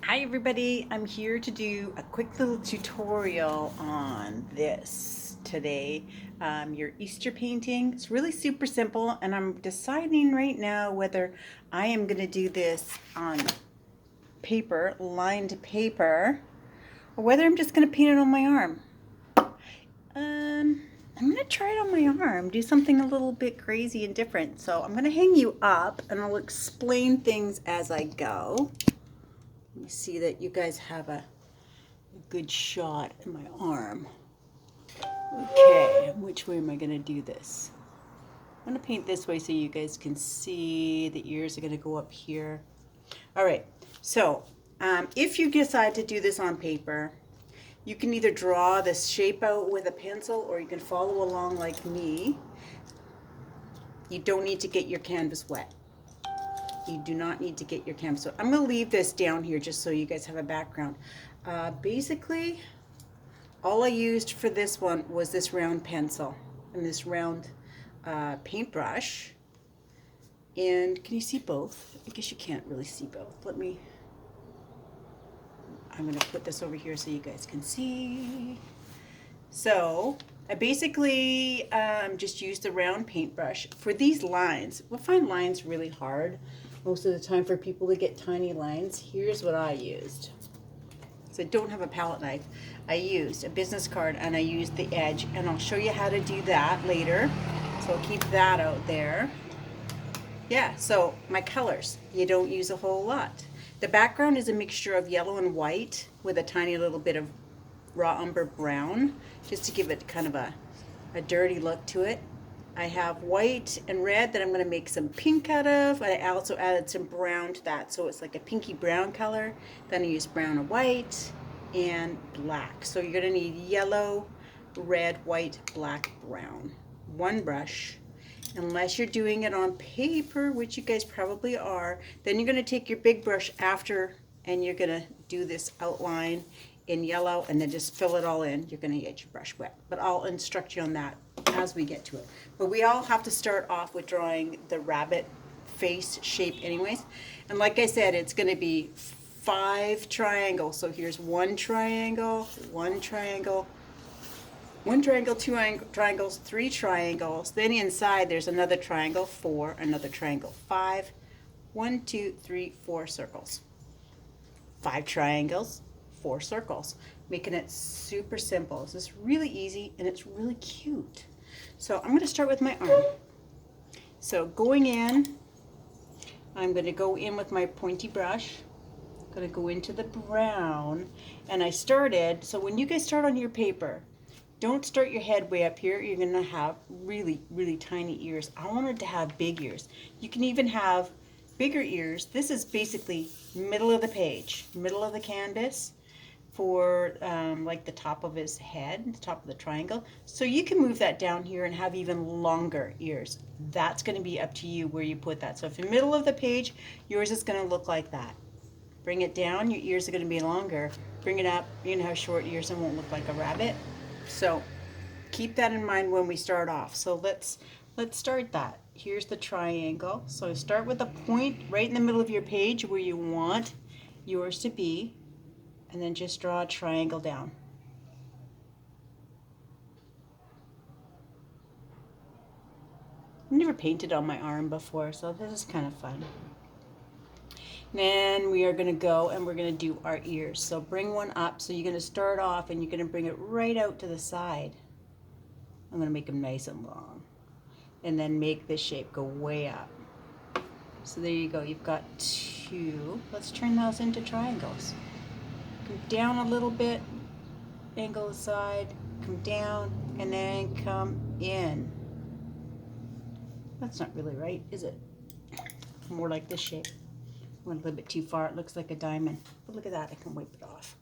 Hi everybody, I'm here to do a quick little tutorial on this today. Your Easter painting. It's really super simple and I'm deciding right now whether I am going to do this on paper, lined paper, or whether I'm just going to paint it on my arm. I'm going to try it on my arm, do something a little bit crazy and different. So I'm going to hang you up and I'll explain things as I go. Let me see that you guys have a good shot in my arm. Okay, which way am I going to do this? I'm going to paint this way so you guys can see the ears are going to go up here. All right, so if you decide to do this on paper, you can either draw this shape out with a pencil or you can follow along like me. You don't need to get your canvas wet. You do not need to get your canvas wet. I'm going to leave this down here just so you guys have a background. Basically, all I used for this one was this round pencil and this round paintbrush. And can you see both? I guess you can't really see both. I'm going to put this over here so you guys can see. So I basically just used the round paintbrush for these lines. We'll find lines really hard most of the time for people to get tiny lines. Here's what I used. So I don't have a palette knife. I used a business card and I used the edge, and I'll show you how to do that later. So I'll keep that out there. Yeah, so my colors, you don't use a whole lot. The background is a mixture of yellow and white with a tiny little bit of raw umber brown, just to give it kind of a dirty look to it. I have white and red that I'm going to make some pink out of. I also added some brown to that, so it's like a pinky brown color. Then I used brown and white and black. So you're going to need yellow, red, white, black, brown. One brush. Unless you're doing it on paper, which you guys probably are, then you're going to take your big brush after and you're going to do this outline in yellow and then just fill it all in. You're going to get your brush wet, but I'll instruct you on that as we get to it. But we all have to start off with drawing the rabbit face shape anyways. And like I said, it's going to be 5 triangles. So here's one triangle, one triangle, one triangle, two triangles, 3 triangles. Then inside there's another triangle, 4, another triangle, 5, 1, 2, 3, 4 circles. 5 triangles, 4 circles, making it super simple. This is really easy and it's really cute. So I'm going to start with my arm. So going in, I'm going to go in with my pointy brush. I'm going to go into the brown, and I started, so when you guys start on your paper, don't start your head way up here. You're going to have really, really tiny ears. I wanted to have big ears. You can even have bigger ears. This is basically middle of the page, middle of the canvas for like the top of his head, the top of the triangle. So you can move that down here and have even longer ears. That's going to be up to you where you put that. So if in the middle of the page, yours is going to look like that. Bring it down, your ears are going to be longer. Bring it up, you're going to have short ears and won't look like a rabbit. So keep that in mind when we start off. So let's start that. Here's the triangle. So start with a point right in the middle of your page where you want yours to be, and then just draw a triangle down. I've never painted on my arm before, so this is kind of fun. Then we are going to go and we're going to do our ears. So bring one up. So you're going to start off and you're going to bring it right out to the side. I'm going to make them nice and long. And then make this shape go way up. So there you go. You've got 2. Let's turn those into triangles. Come down a little bit, angle the side, come down, and then come in. That's not really right, is it? More like this shape. Went a little bit too far. It looks like a diamond. But look at that. I can wipe it off.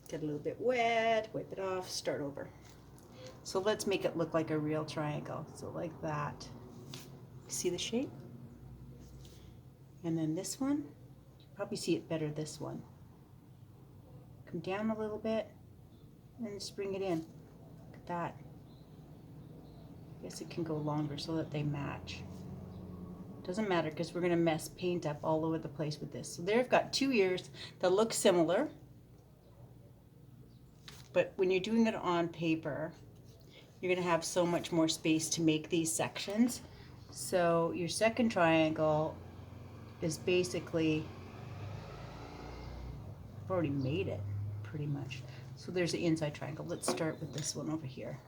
Get a little bit wet, wipe it off, start over. So let's make it look like a real triangle. So like that. See the shape? And then this one, you probably see it better this one. Come down a little bit and just bring it in. Look at that. I guess it can go longer so that they match. Doesn't matter because we're going to mess paint up all over the place with this. So there I've got 2 ears that look similar. But when you're doing it on paper, you're going to have so much more space to make these sections. So your second triangle is basically, I've already made it pretty much. So there's the inside triangle. Let's start with this one over here.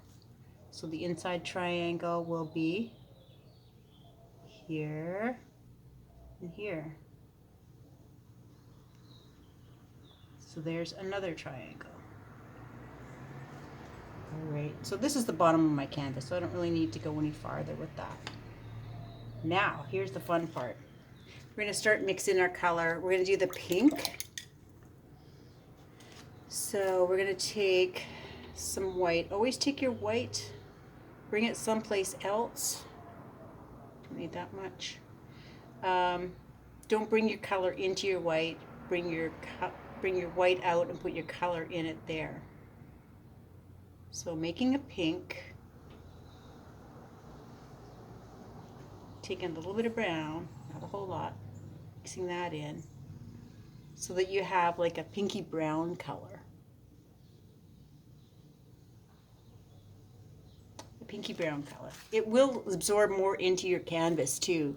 So the inside triangle will be here and here. So there's another triangle. All right, so this is the bottom of my canvas, so I don't really need to go any farther with that. Now, here's the fun part. We're gonna start mixing our color. We're gonna do the pink. So we're gonna take some white. Always take your white, bring it someplace else. Don't need that much. Don't bring your color into your white. Bring your white out and put your color in it there. So making a pink, taking a little bit of brown, not a whole lot, mixing that in so that you have like a pinky brown color. A pinky brown color. It will absorb more into your canvas too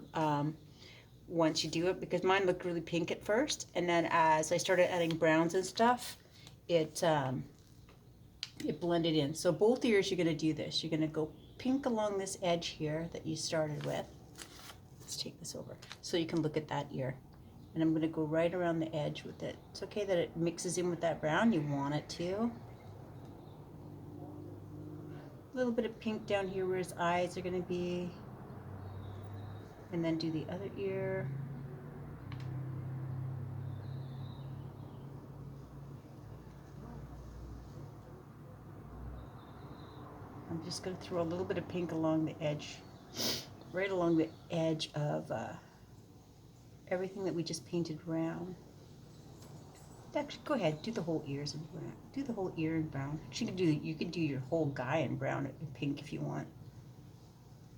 once you do it, because mine looked really pink at first, and then as I started adding browns and stuff, it blended in. So both ears you're going to do this. You're going to go pink along this edge here that you started with. Let's take this over so you can look at that ear. And I'm going to go right around the edge with it. It's okay that it mixes in with that brown. You want it to. A little bit of pink down here where his eyes are going to be. And then do the other ear. I'm just going to throw a little bit of pink along the edge, right along the edge of everything that we just painted brown. Actually, go ahead, do the whole ears in brown. Do the whole ear in brown. You can do your whole guy in brown and pink if you want.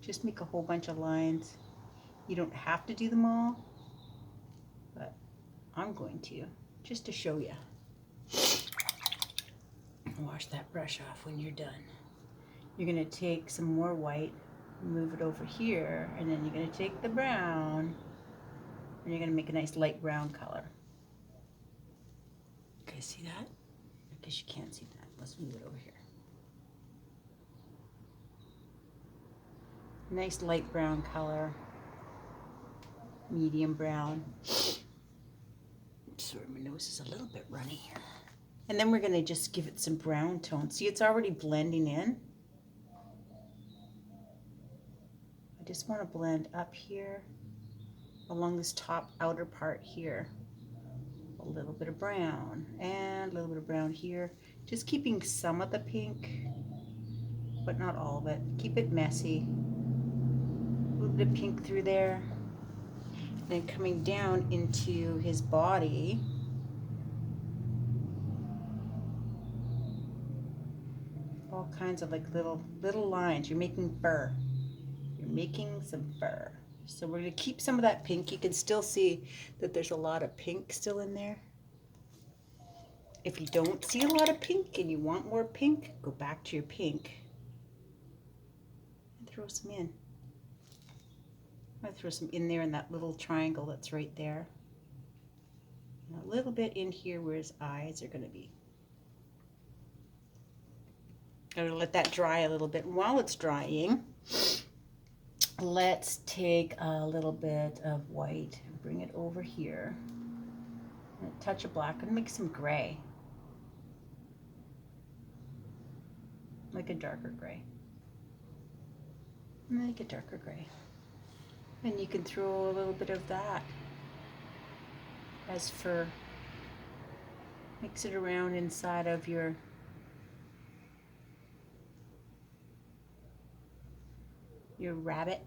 Just make a whole bunch of lines. You don't have to do them all, but I'm going to, just to show you. Wash that brush off when you're done. You're going to take some more white, move it over here, and then you're going to take the brown, and you're going to make a nice light brown color. You guys see that? I guess you can't see that. Let's move it over here. Nice light brown color. Medium brown. Sorry, my nose is a little bit runny here. And then we're going to just give it some brown tone. See, it's already blending in. I just want to blend up here along this top outer part here. A little bit of brown and a little bit of brown here. Just keeping some of the pink, but not all of it. Keep it messy. A little bit of pink through there. Then coming down into his body, all kinds of like little lines. You're making fur. You're making some fur. So we're going to keep some of that pink. You can still see that there's a lot of pink still in there. If you don't see a lot of pink and you want more pink, go back to your pink and throw some in. I'm going to throw some in there in that little triangle that's right there. And a little bit in here where his eyes are going to be. I'm going to let that dry a little bit. And while it's drying, let's take a little bit of white and bring it over here. And a touch of black and make some gray. Like a darker gray. Make a darker gray. And you can throw a little bit of that as fur. Mix it around inside of your rabbit.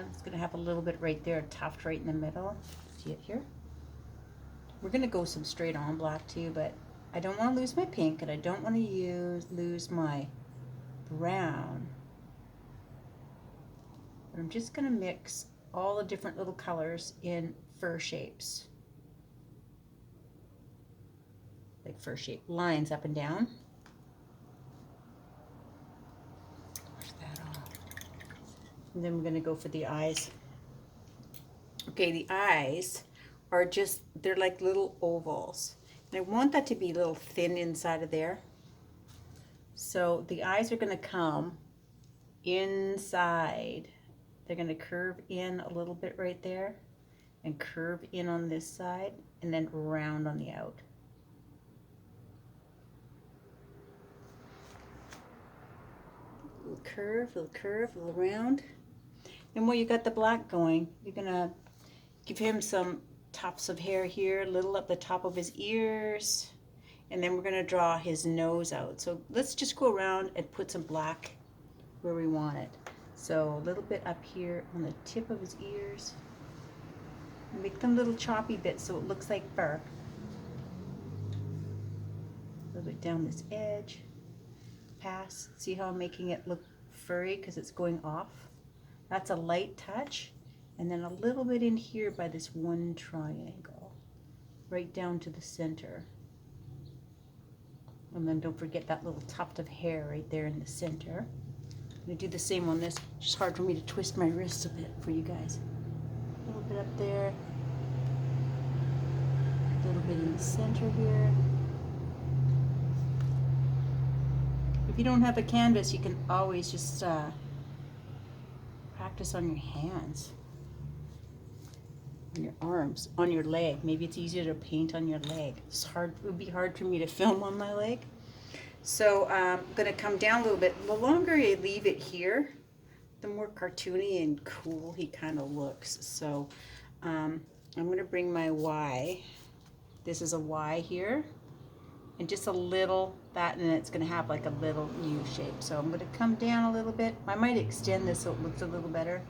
It's going to have a little bit right there, a tuft right in the middle. See it here? We're going to go some straight on black too, but I don't want to lose my pink and I don't want to lose my brown. But I'm just gonna mix all the different little colors in fur shapes. Like fur shaped lines up and down. Wash that off. And then we're gonna go for the eyes. Okay, the eyes are just, they're like little ovals. And I want that to be a little thin inside of there. So the eyes are gonna come inside. They're gonna curve in a little bit right there and curve in on this side and then round on the out. Little curve, little round. And where you got the black going, you're gonna give him some tufts of hair here, a little up the top of his ears, and then we're gonna draw his nose out. So let's just go around and put some black where we want it. So a little bit up here on the tip of his ears. Make them little choppy bits so it looks like fur. A little bit down this edge. Pass. See how I'm making it look furry because it's going off? That's a light touch. And then a little bit in here by this one triangle. Right down to the center. And then don't forget that little tuft of hair right there in the center. I'm going to do the same on this. It's just hard for me to twist my wrists a bit for you guys. A little bit up there. A little bit in the center here. If you don't have a canvas, you can always just practice on your hands, on your arms, on your leg. Maybe it's easier to paint on your leg. It's hard. It would be hard for me to film on my leg. So I'm going to come down a little bit. The longer you leave it here, the more cartoony and cool he kind of looks. So I'm going to bring my Y. This is a Y here. And just a little that, and then it's going to have like a little U shape. So I'm going to come down a little bit. I might extend this so it looks a little better.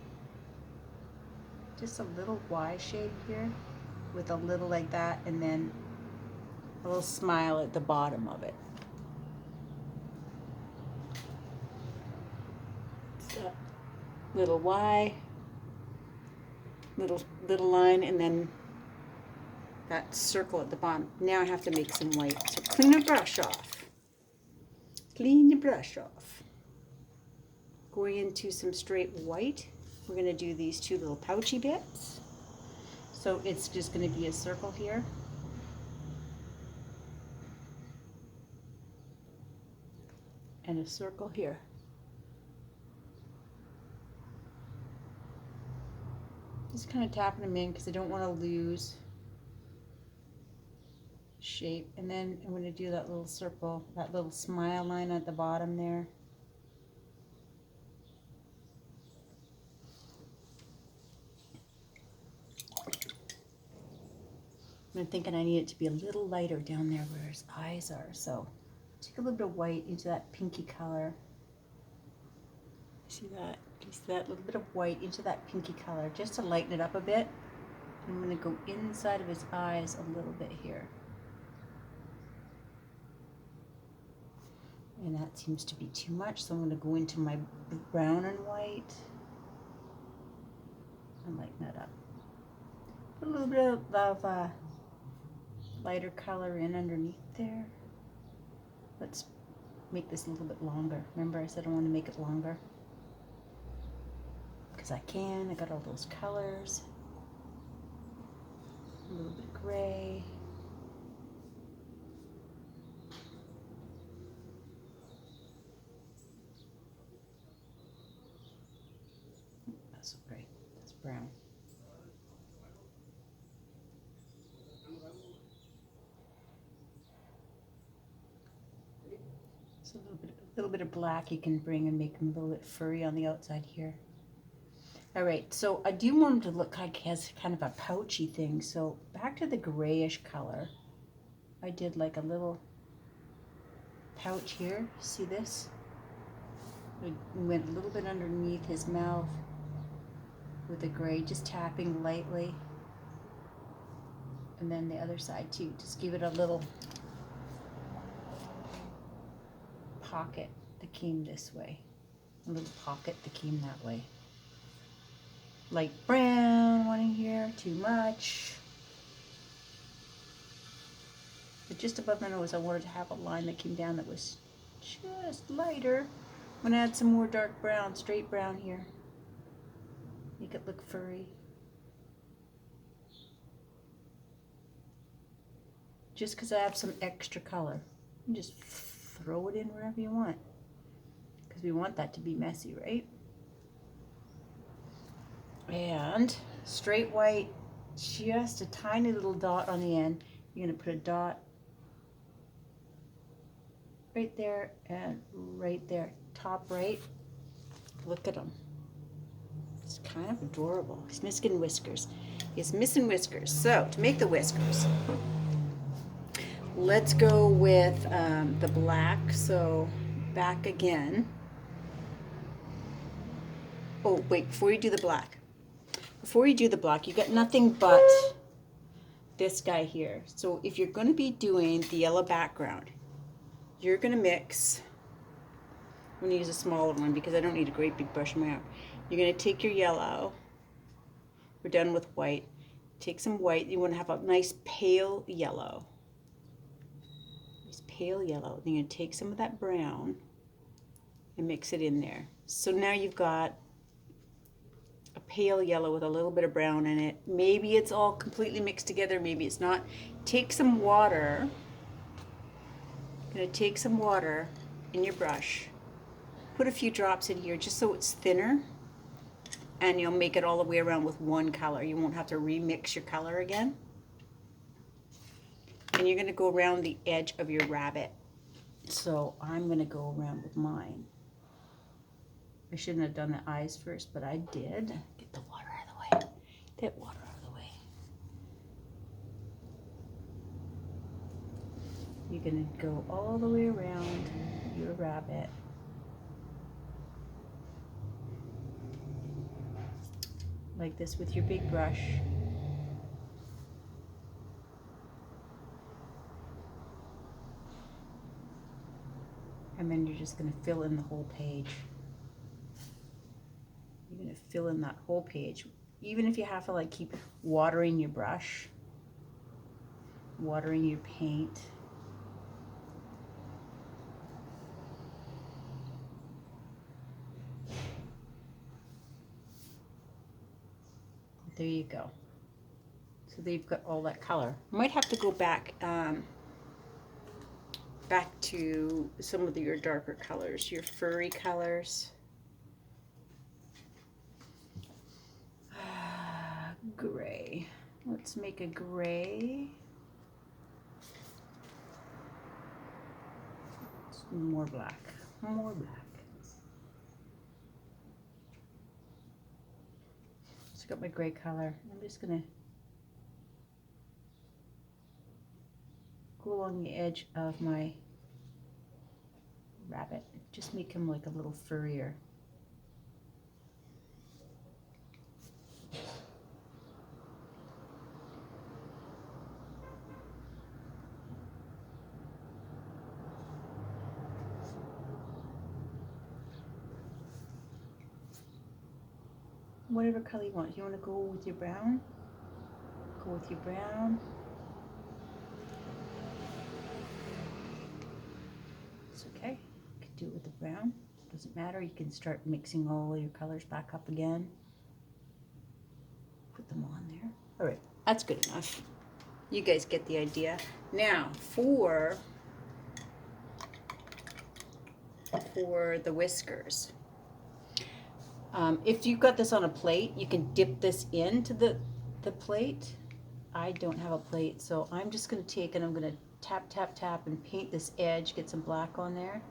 Just a little Y shape here with a little like that, and then a little smile at the bottom of it. So, little Y, little line, and then that circle at the bottom. Now I have to make some white. So clean the brush off. Clean the brush off. Going into some straight white. We're going to do these two little pouchy bits. So it's just going to be a circle here. And a circle here. Just kind of tapping them in because I don't want to lose shape. And then I'm going to do that little circle, that little smile line at the bottom there. I'm thinking I need it to be a little lighter down there where his eyes are. So take a little bit of white into that pinky color. See that? You see that little bit of white into that pinky color just to lighten it up a bit. I'm going to go inside of his eyes a little bit here. And that seems to be too much, so I'm going to go into my brown and white and lighten that up. Put a little bit of lighter color in underneath there. Let's make this a little bit longer. Remember I said I want to make it longer? Because I can. I got all those colors. A little bit of gray. That's great. That's brown. So a little bit of black you can bring and make them a little bit furry on the outside here. All right, so I do want him to look like he has kind of a pouchy thing. So back to the grayish color. I did like a little pouch here. See this? I went a little bit underneath his mouth with the gray, just tapping lightly. And then the other side too. Just give it a little pocket that came this way. A little pocket that came that way. light brown one in here, too much. But just above my nose, I wanted to have a line that came down that was just lighter. I'm gonna add some more dark brown, straight brown here. Make it look furry. Just because I have some extra color. You just throw it in wherever you want. Because we want that to be messy, right? And straight white, just a tiny little dot on the end. You're gonna put a dot right there and right there. Top right. Look at him. It's kind of adorable. He's missing whiskers. He's missing whiskers. So to make the whiskers, let's go with the black. So back again. Oh wait, before you do the black. Before you do the black, you got nothing but this guy here. So if you're going to be doing the yellow background, you're going to mix. I'm going to use a smaller one because I don't need a great big brush in my arm. You're going to take your yellow. We're done with white. Take some white. You want to have a nice pale yellow. Nice pale yellow. Then you're going to take some of that brown and mix it in there. So now you've got a pale yellow with a little bit of brown in it. Maybe it's all completely mixed together, maybe it's not. Take some water. I'm going to take some water in your brush. Put a few drops in here just so it's thinner, and you'll make it all the way around with one color. You won't have to remix your color again. And you're going to go around the edge of your rabbit. So I'm going to go around with mine. I shouldn't have done the eyes first, but I did. Get the water out of the way. Get water out of the way. You're going to go all the way around your rabbit. Like this with your big brush. And then you're just going to fill in the whole page. You're going to fill in that whole page. Even if you have to like keep watering your brush, watering your paint. There you go. So there you've got all that color. Might have to go back back to some of your darker colors, your furry colors. Gray. Let's make a gray. More black. More black. Just got my gray color. I'm just gonna go along the edge of my rabbit. Just make him like a little furrier. Whatever color you want. You want to go with your brown? Go with your brown. It's okay. You can do it with the brown. Doesn't matter. You can start mixing all your colors back up again. Put them on there. All right. That's good enough. You guys get the idea. Now, for the whiskers. If you've got this on a plate, you can dip this into the plate. I don't have a plate, so I'm just going to take and I'm going to tap, tap, tap and paint this edge, get some black on there.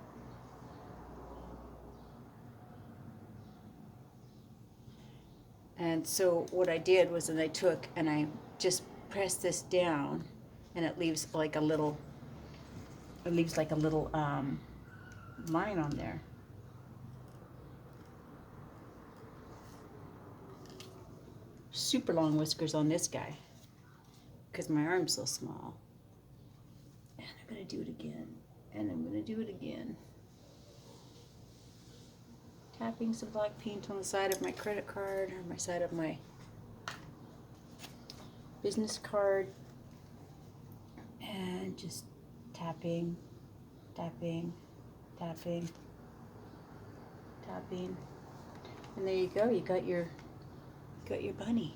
And so what I did was that I took and I just pressed this down, and it leaves like a little, line on there. Super long whiskers on this guy because my arm's so small. And I'm going to do it again. And I'm going to do it again. Tapping some black paint on the side of my credit card or my side of my business card. And just tapping, tapping, tapping, tapping. And there you go, you got your bunny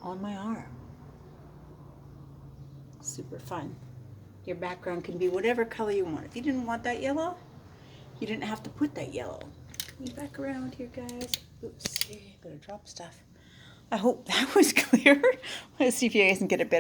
on my arm. Super fun. Your background can be whatever color you want. If you didn't want that yellow, you didn't have to put that yellow. Me back around here, guys. Oops, I'm gonna drop stuff. I hope that was clear. Let's see if you guys can get a better